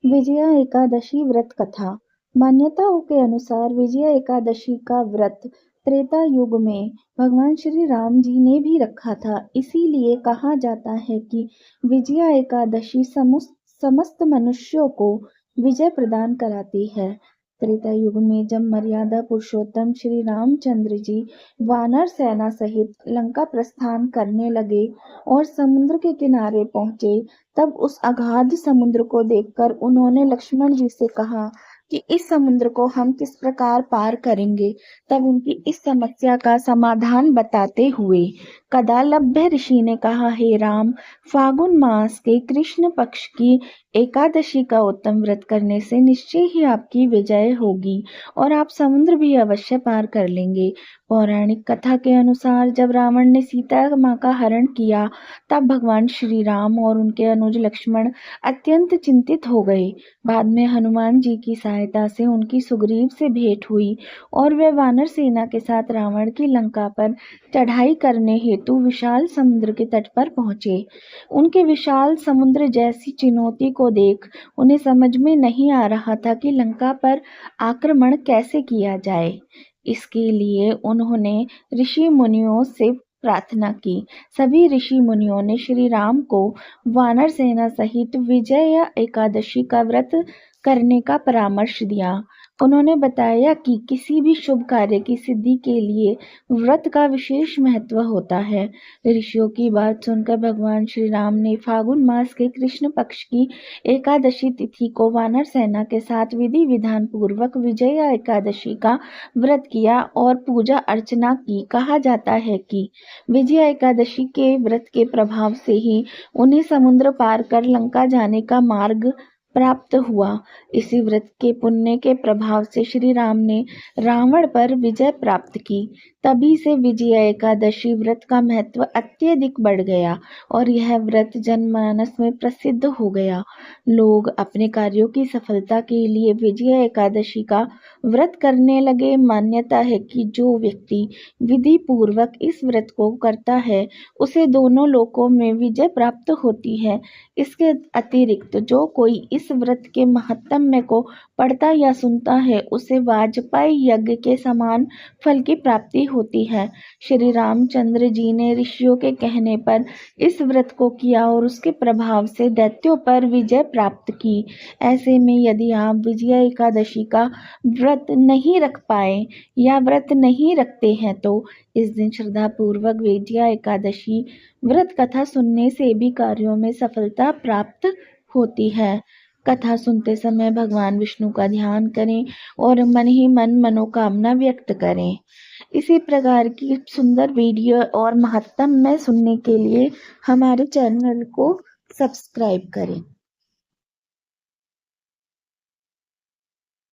विजया एकादशी व्रत कथा। मान्यताओं के अनुसार विजया एकादशी का व्रत त्रेता युग में भगवान श्री राम जी ने भी रखा था। इसीलिए कहा जाता है कि विजया एकादशी समस्त मनुष्यों को विजय प्रदान कराती है। त्रेता युग में जब मर्यादा पुरुषोत्तम श्री रामचंद्र जी वानर सेना सहित लंका प्रस्थान करने लगे और समुद्र के किनारे पहुंचे, तब उस अगाध समुद्र को देखकर उन्होंने लक्ष्मण जी से कहा कि इस समुद्र को हम किस प्रकार पार करेंगे। तब उनकी इस समस्या का समाधान बताते हुए कदालभ्य ऋषि ने कहा, हे राम, फागुन मास के कृष्ण पक्ष की एकादशी का उत्तम व्रत करने से निश्चय ही आपकी विजय होगी और आप समुद्र भी अवश्य पार कर लेंगे। पौराणिक कथा के अनुसार जब रावण ने सीता माँ का हरण किया, तब भगवान श्री राम और उनके अनुज लक्ष्मण अत्यंत चिंतित हो गए। बाद में हनुमान जी की सहायता से उनकी सुग्रीव से भेंट हुई और वे वानर सेना के साथ रावण की लंका पर चढ़ाई करने हेतु विशाल समुद्र के तट पर पहुंचे। उनके विशाल समुद्र जैसी चुनौती को देख उन्हें समझ में नहीं आ रहा था कि लंका पर आक्रमण कैसे किया जाए। इसके लिए उन्होंने ऋषि मुनियों से प्रार्थना की। सभी ऋषि मुनियों ने श्री राम को वानर सेना सहित विजय एकादशी का व्रत करने का परामर्श दिया। उन्होंने बताया कि किसी भी शुभ कार्य की सिद्धि के लिए व्रत का विशेष महत्व होता है। ऋषियों की बात सुनकर भगवान श्री राम ने फागुन मास के कृष्ण पक्ष की एकादशी तिथि को वानर सेना के साथ विधि विधान पूर्वक विजया एकादशी का व्रत किया और पूजा अर्चना की। कहा जाता है कि विजया एकादशी के व्रत के प्रभाव से ही उन्हें समुद्र पार कर लंका जाने का मार्ग प्राप्त हुआ। इसी व्रत के पुण्य के प्रभाव से श्री राम ने रावण पर विजय प्राप्त की। तभी से विजया एकादशी व्रत का महत्व अत्यधिक बढ़ गया और यह व्रत जनमानस में प्रसिद्ध हो गया। लोग अपने कार्यों की सफलता के लिए विजया एकादशी का व्रत करने लगे। मान्यता है कि जो व्यक्ति विधि पूर्वक इस व्रत को करता है, उसे दोनों लोकों में विजय प्राप्त होती है। इसके अतिरिक्त जो कोई इस व्रत के महात्म्य को पढ़ता या सुनता है, उसे वाजपेयी यज्ञ के समान फल की प्राप्ति होती है। श्री रामचंद्र जी ने ऋषियों के कहने पर इस व्रत को किया और उसके प्रभाव से दैत्यों पर विजय प्राप्त की। ऐसे में यदि आप विजया एकादशी का व्रत नहीं रख पाए या व्रत नहीं रखते हैं, तो इस दिन श्रद्धा पूर्वक विजया एकादशी व्रत कथा सुनने से भी कार्यों में सफलता प्राप्त होती है। कथा सुनते समय भगवान विष्णु का ध्यान करें और मन ही मन मनोकामना व्यक्त करें। इसी प्रकार की सुंदर वीडियो और महत्तम में सुनने के लिए हमारे चैनल को सब्सक्राइब करें।